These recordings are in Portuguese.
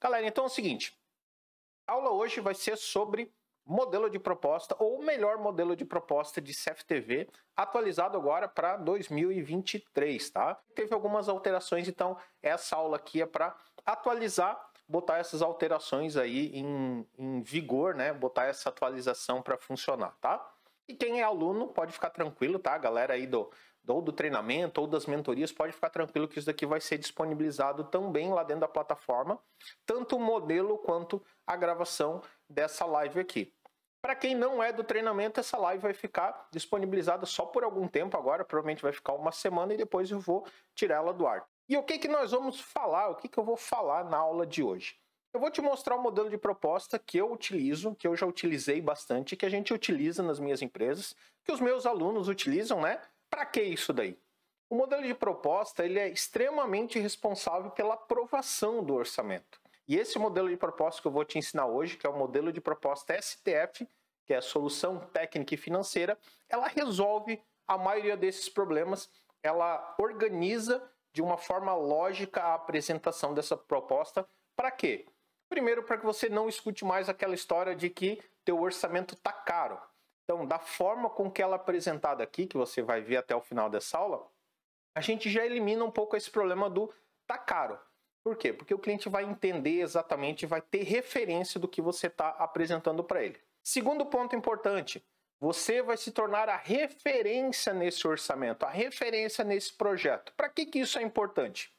Galera, então é o seguinte, a aula hoje vai ser sobre modelo de proposta, ou o melhor modelo de proposta de CFTV, atualizado agora para 2023, tá? Teve algumas alterações, então essa aula aqui é para atualizar, botar essas alterações aí em vigor, né? Botar essa atualização para funcionar, tá? E quem é aluno pode ficar tranquilo, tá? A galera aí do treinamento ou das mentorias pode ficar tranquilo que isso daqui vai ser disponibilizado também lá dentro da plataforma, tanto o modelo quanto a gravação dessa live aqui. Para quem não é do treinamento, essa live vai ficar disponibilizada só por algum tempo agora, provavelmente vai ficar uma semana e depois eu vou tirar ela do ar. E o que que nós vamos falar, o que que eu vou falar na aula de hoje? Eu vou te mostrar o modelo de proposta que eu utilizo, que eu já utilizei bastante, que a gente utiliza nas minhas empresas, que os meus alunos utilizam, né? Para que isso daí? O modelo de proposta ele é extremamente responsável pela aprovação do orçamento. E esse modelo de proposta que eu vou te ensinar hoje, que é o modelo de proposta STF, que é a Solução Técnica e Financeira, ela resolve a maioria desses problemas, ela organiza de uma forma lógica a apresentação dessa proposta. Para quê? Primeiro, para que você não escute mais aquela história de que teu orçamento está caro. Então, da forma com que ela é apresentada aqui, que você vai ver até o final dessa aula, a gente já elimina um pouco esse problema do tá caro. Por quê? Porque o cliente vai entender exatamente, vai ter referência do que você está apresentando para ele. Segundo ponto importante, você vai se tornar a referência nesse orçamento, a referência nesse projeto. Para que isso é importante?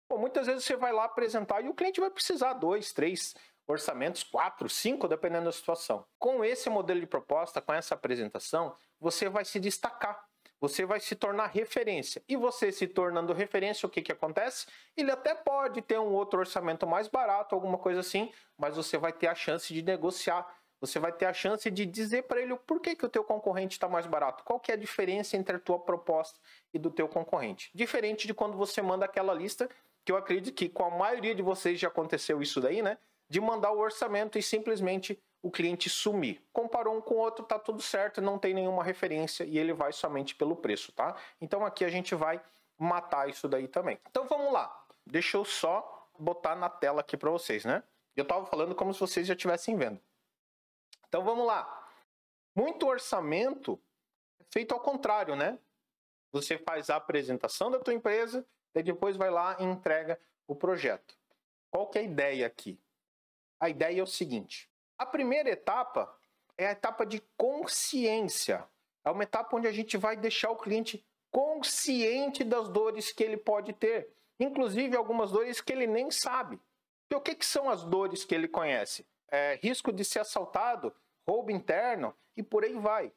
Bom, muitas vezes você vai lá apresentar e o cliente vai precisar 2, 3 orçamentos, 4, 5, dependendo da situação. Com esse modelo de proposta, com essa apresentação, você vai se destacar. Você vai se tornar referência. E você se tornando referência, o que que acontece? Ele até pode ter um outro orçamento mais barato, alguma coisa assim, mas você vai ter a chance de negociar. Você vai ter a chance de dizer para ele o porquê que o teu concorrente está mais barato. Qual que é a diferença entre a tua proposta e do teu concorrente. Diferente de quando você manda aquela lista, que eu acredito que com a maioria de vocês já aconteceu isso daí, né? De mandar o orçamento e simplesmente o cliente sumir. Comparou um com o outro, tá tudo certo, não tem nenhuma referência e ele vai somente pelo preço, tá? Então aqui a gente vai matar isso daí também. Então vamos lá. Deixa eu só botar na tela aqui para vocês, né? Eu tava falando como se vocês já estivessem vendo. Então vamos lá. Muito orçamento é feito ao contrário, né? Você faz a apresentação da tua empresa e depois vai lá e entrega o projeto. Qual que é a ideia aqui? A ideia é o seguinte. A primeira etapa é a etapa de consciência. É uma etapa onde a gente vai deixar o cliente consciente das dores que ele pode ter. Inclusive algumas dores que ele nem sabe. E o que que são as dores que ele conhece? Risco de ser assaltado, roubo interno e por aí vai,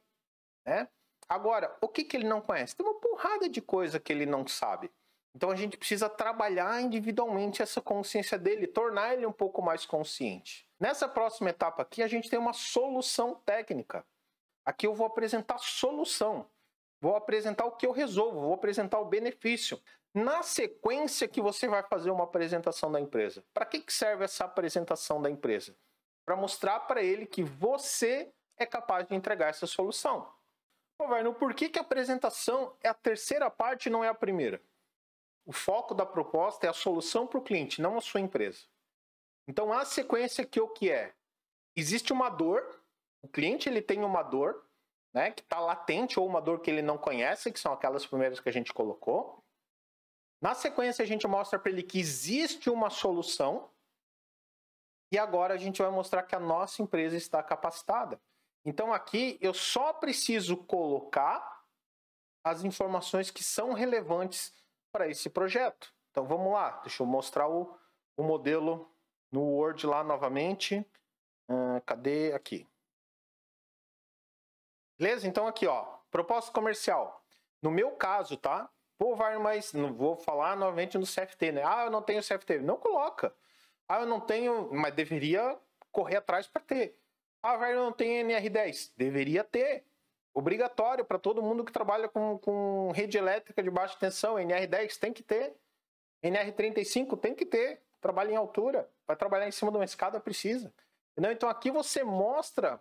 né? Agora, o que que ele não conhece? Tem uma porrada de coisa que ele não sabe. Então a gente precisa trabalhar individualmente essa consciência dele, tornar ele um pouco mais consciente. Nessa próxima etapa aqui, a gente tem uma solução técnica. Aqui eu vou apresentar solução. Vou apresentar o que eu resolvo, vou apresentar o benefício. Na sequência que você vai fazer uma apresentação da empresa. Para que serve essa apresentação da empresa? Para mostrar para ele que você é capaz de entregar essa solução. Pô, Varno, por que a apresentação é a terceira parte e não é a primeira? O foco da proposta é a solução para o cliente, não a sua empresa. Então a sequência aqui o que é? Existe uma dor, o cliente ele tem uma dor, né, que está latente ou uma dor que ele não conhece, que são aquelas primeiras que a gente colocou. Na sequência a gente mostra para ele que existe uma solução e agora a gente vai mostrar que a nossa empresa está capacitada. Então aqui eu só preciso colocar as informações que são relevantes para esse projeto. Então vamos lá, deixa eu mostrar o modelo no Word lá novamente. Cadê? Aqui. Beleza? Então aqui, ó, proposta comercial. No meu caso, tá? Pô, Varno, mas não vou falar novamente no CFT, né? Ah, eu não tenho CFT. Não coloca. Ah, eu não tenho, mas deveria correr atrás para ter. Ah, Varno, eu não tenho NR10. Deveria ter. Obrigatório para todo mundo que trabalha com rede elétrica de baixa tensão. NR10 tem que ter. NR35 tem que ter. Trabalha em altura. Vai trabalhar em cima de uma escada, precisa. Então aqui você mostra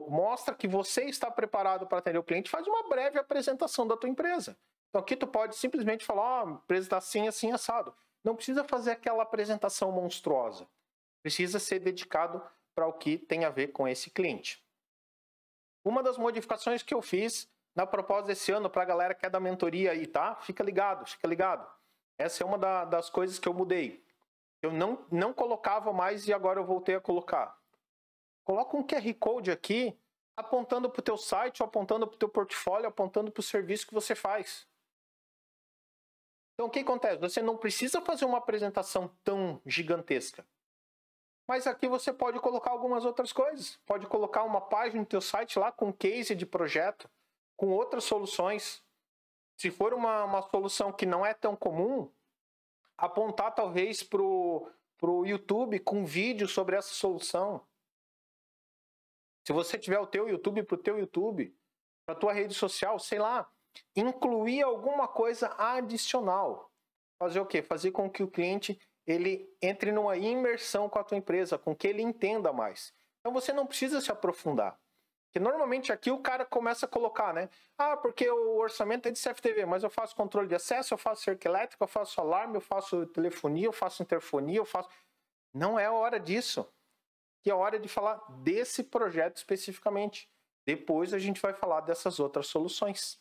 mostra que você está preparado para atender o cliente, faz uma breve apresentação da tua empresa. Então aqui tu pode simplesmente falar, a empresa está assim, assim, assado. não precisa fazer aquela apresentação monstruosa. Precisa ser dedicado para o que tem a ver com esse cliente. Uma das modificações que eu fiz na proposta desse ano para a galera que é da mentoria aí, tá? Fica ligado, fica ligado. Essa é uma das coisas que eu mudei. Eu não colocava mais e agora eu voltei a colocar. Coloca um QR Code aqui, apontando para o teu site, apontando para o teu portfólio, apontando para o serviço que você faz. Então, o que acontece? Você não precisa fazer uma apresentação tão gigantesca. Mas aqui você pode colocar algumas outras coisas. Pode colocar uma página no teu site lá com case de projeto, com outras soluções. Se for uma solução que não é tão comum, apontar talvez para o YouTube com vídeo sobre essa solução. Se você tiver o teu YouTube, para o teu YouTube, para a tua rede social, sei lá, incluir alguma coisa adicional. Fazer o quê? Fazer com que o cliente ele entre numa imersão com a tua empresa, com que ele entenda mais. Então você não precisa se aprofundar. Porque normalmente aqui o cara começa a colocar, né? Ah, porque o orçamento é de CFTV, mas eu faço controle de acesso, eu faço cerca elétrica, eu faço alarme, eu faço telefonia, eu faço interfonia, eu faço... Não é hora disso. Que é hora de falar desse projeto especificamente. Depois a gente vai falar dessas outras soluções.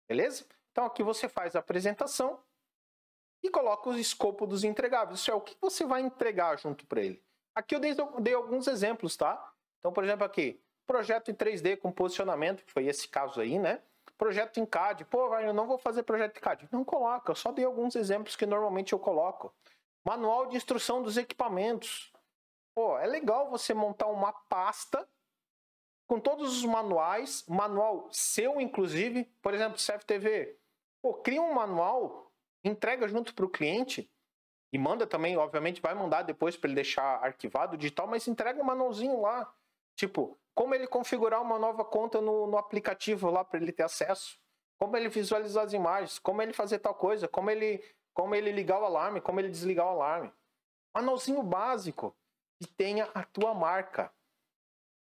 Beleza? Então aqui você faz a apresentação e coloca o escopo dos entregáveis. Isso é o que você vai entregar junto para ele. Aqui eu dei alguns exemplos, tá? Então, por exemplo, aqui, projeto em 3D com posicionamento, que foi esse caso aí, né? Projeto em CAD. Pô, eu não vou fazer projeto em CAD. Não coloca, eu só dei alguns exemplos que normalmente eu coloco. Manual de instrução dos equipamentos. Pô, é legal você montar uma pasta com todos os manuais, manual seu inclusive, por exemplo, CFTV. Pô, cria um manual, entrega junto para o cliente e manda também, obviamente vai mandar depois para ele deixar arquivado digital, mas entrega um manualzinho lá. Tipo, como ele configurar uma nova conta no aplicativo lá para ele ter acesso, como ele visualizar as imagens, como ele fazer tal coisa, como ele ligar o alarme, como ele desligar o alarme. Manualzinho básico que tenha a tua marca.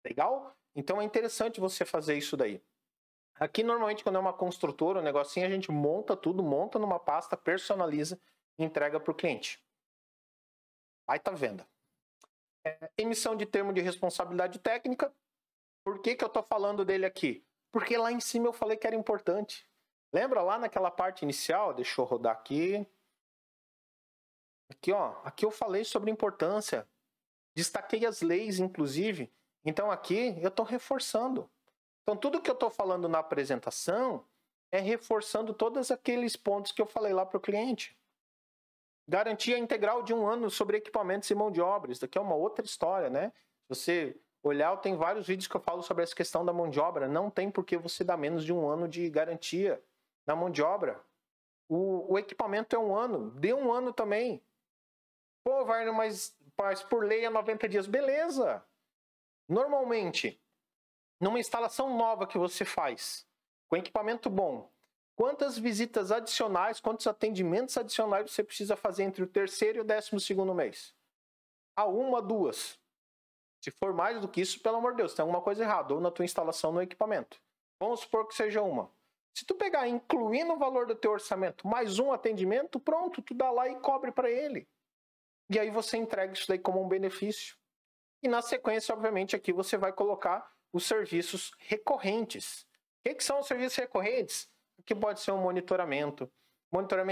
Legal? Então é interessante você fazer isso daí. Aqui normalmente quando é uma construtora, um negocinho, a gente monta tudo, monta numa pasta, personaliza e entrega para o cliente. Aí tá venda. Emissão de termo de responsabilidade técnica. Por que eu tô falando dele aqui? Porque lá em cima eu falei que era importante. Lembra lá naquela parte inicial? Deixa eu rodar aqui. Aqui, ó. Aqui eu falei sobre importância. Destaquei as leis, inclusive. Então aqui eu estou reforçando. Então tudo que eu estou falando na apresentação é reforçando todos aqueles pontos que eu falei lá para o cliente. Garantia integral de 1 ano sobre equipamentos e mão de obra. Isso daqui é uma outra história, né? Se você olhar, tem vários vídeos que eu falo sobre essa questão da mão de obra. Não tem por que você dar menos de 1 ano de garantia na mão de obra. O equipamento é 1 ano. Dê 1 ano também. Pô, Wagner, mas por lei é 90 dias. Beleza. Normalmente, numa instalação nova que você faz, com equipamento bom, quantas visitas adicionais, quantos atendimentos adicionais você precisa fazer entre o 3º e o 12º mês? 1, 2. Se for mais do que isso, pelo amor de Deus, tem alguma coisa errada, ou na tua instalação no equipamento. Vamos supor que seja 1. Se tu pegar, incluir no valor do teu orçamento, mais um atendimento, pronto, tu dá lá e cobre para ele. E aí você entrega isso daí como um benefício. E na sequência, obviamente, aqui você vai colocar os serviços recorrentes. O que são os serviços recorrentes? Aqui pode ser um monitoramento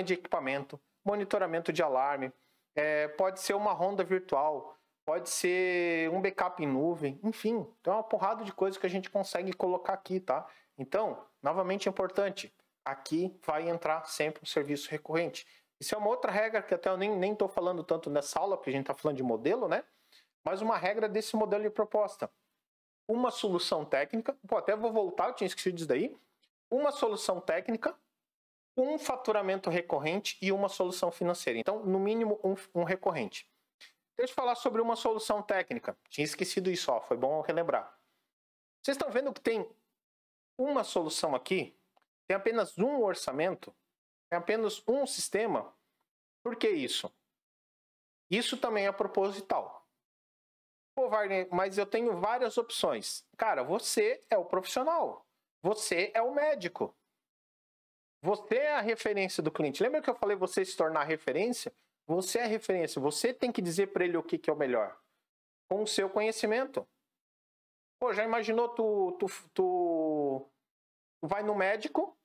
de equipamento, monitoramento de alarme, pode ser uma ronda virtual, pode ser um backup em nuvem, enfim. Então é uma porrada de coisas que a gente consegue colocar aqui, tá? Então, novamente é importante, aqui vai entrar sempre um serviço recorrente. Isso é uma outra regra que até eu nem estou falando tanto nessa aula, porque a gente está falando de modelo, né? Mas uma regra desse modelo de proposta. Uma solução técnica, até vou voltar, eu tinha esquecido disso daí. Uma solução técnica, um faturamento recorrente e uma solução financeira. Então, no mínimo, um recorrente. Deixa eu falar sobre uma solução técnica. Tinha esquecido isso, ó, foi bom relembrar. Vocês estão vendo que tem uma solução aqui? Tem apenas um orçamento? Tem apenas um sistema? Por que isso? Isso também é proposital. Pô, Wagner, mas eu tenho várias opções. Cara, você é o profissional. Você é o médico. Você é a referência do cliente. Lembra que eu falei você se tornar referência? Você é referência, você tem que dizer para ele o que é o melhor. Com o seu conhecimento. Pô, já imaginou tu vai no médico,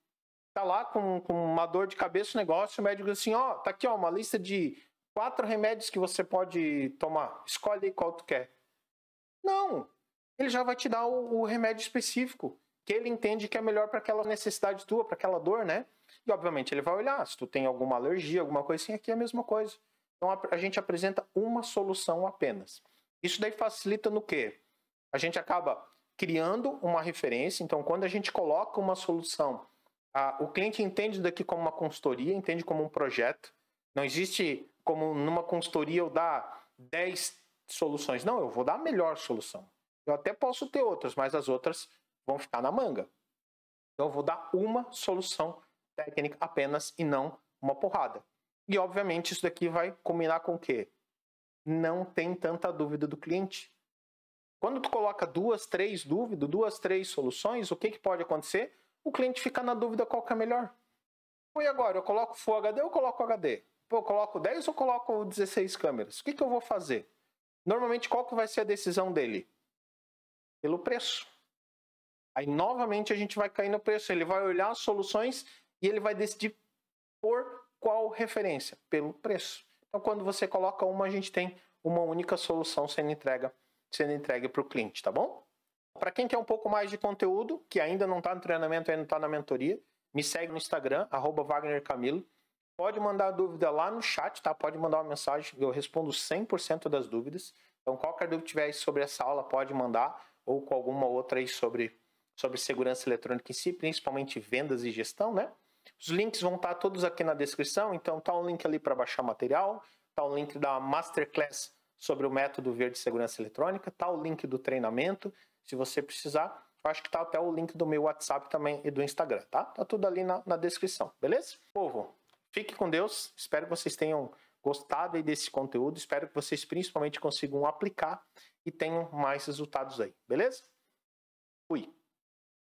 tá lá com uma dor de cabeça, negócio, o médico diz assim, ó, tá aqui ó, uma lista de 4 remédios que você pode tomar. Escolhe aí qual tu quer. Não, ele já vai te dar o remédio específico, que ele entende que é melhor para aquela necessidade tua, para aquela dor, né? E obviamente ele vai olhar, se tu tem alguma alergia, alguma coisa assim, aqui é a mesma coisa. Então a gente apresenta uma solução apenas. Isso daí facilita no quê? A gente acaba criando uma referência, então quando a gente coloca uma solução, o cliente entende isso daqui como uma consultoria, entende como um projeto. Não existe como numa consultoria eu dar 10 soluções. Não, eu vou dar a melhor solução. Eu até posso ter outras, mas as outras vão ficar na manga. Então eu vou dar uma solução técnica apenas e não uma porrada. E obviamente isso daqui vai combinar com o quê? Não tem tanta dúvida do cliente. Quando tu coloca 2, 3 dúvidas, 2, 3 soluções, o que pode acontecer? O cliente fica na dúvida qual que é melhor. E agora, eu coloco Full HD ou coloco HD? Pô, eu coloco 10 ou coloco 16 câmeras? O que eu vou fazer? Normalmente, qual que vai ser a decisão dele? Pelo preço. Aí, novamente, a gente vai cair no preço. Ele vai olhar as soluções e ele vai decidir por qual referência? Pelo preço. Então, quando você coloca uma, a gente tem uma única solução sendo entregue para o cliente, tá bom? Para quem quer um pouco mais de conteúdo, que ainda não está no treinamento, ainda não está na mentoria, me segue no Instagram, @WagnerCamilo. Pode mandar dúvida lá no chat, tá? Pode mandar uma mensagem, eu respondo 100% das dúvidas. Então, qualquer dúvida que tiver aí sobre essa aula, pode mandar, ou com alguma outra aí sobre segurança eletrônica em si, principalmente vendas e gestão, né? Os links vão estar todos aqui na descrição, então tá um link ali para baixar material, tá um link da Masterclass sobre o método verde de segurança eletrônica, tá o link do treinamento, se você precisar. Acho que tá até o link do meu WhatsApp também e do Instagram, tá? Tá tudo ali na descrição, beleza? Povo, fique com Deus, espero que vocês tenham gostado aí desse conteúdo, espero que vocês principalmente consigam aplicar e tenham mais resultados aí, beleza? Fui!